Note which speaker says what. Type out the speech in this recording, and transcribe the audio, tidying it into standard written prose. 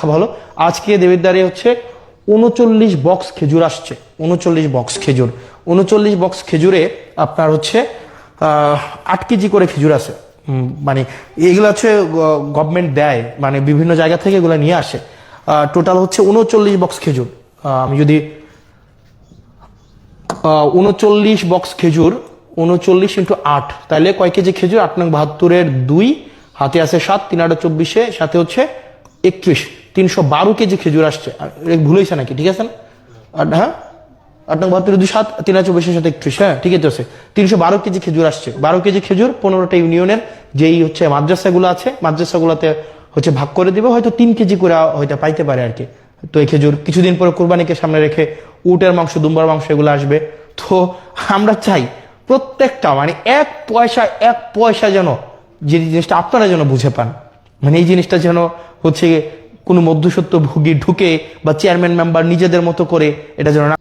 Speaker 1: রাখা ভালো। আজকে দেবিদ্বারে হচ্ছে 39 বক্স খেজুর আসছে, 39 বক্স খেজুর। 39 বক্স খেজুরে আপনার হচ্ছে 8 কেজি করে খেজুর আছে। মানে এগুলো হচ্ছে গভর্নমেন্ট দেয়, মানে বিভিন্ন জায়গা থেকে এগুলো নিয়ে আসে। টোটাল হচ্ছে 39 বক্স খেজুর। আমি যদি 39 বক্স খেজুর, 39 ইন্টু 8, তাহলে কয় কেজি খেজুর? 8 নং 72-এর 2, হাতে আছে 7, 3 8 24, সাথে হচ্ছে 31, 312 কেজি খেজুর আসছে। ভুল হয়েছে নাকি? ঠিক আছে না? হ্যাঁ, 8 নং 72-এর 2, 7, 3 8 24 সাথে 31, হ্যাঁ ঠিক আছে। 312 কেজি খেজুর আসছে। 12 কেজি খেজুর 15টা ইউনিয়নের যেই হচ্ছে মাদ্রাসাগুলো আছে, মাদ্রাসাগুলোতে হচ্ছে ভাগ করে দিবে, হয়তো 3 কেজি করে হয়তো পাইতে পারে আর কি। তো এই খেজুর কিছুদিন পরে কুরবানিকে সামনে রেখে উটের মাংস, দুম্বার মাংস এগুলো আসবে। তো আমরা চাই প্রত্যেকটা মানে এক পয়সা যেন, যে জিনিসটা আপনারা যেন বুঝে পান, মানে এই জিনিসটা যেন হচ্ছে কোনো মধ্যসত্ত্ব ভোগী ঢুকে বা চেয়ারম্যান মেম্বার নিজেদের মতো করে এটা যেন না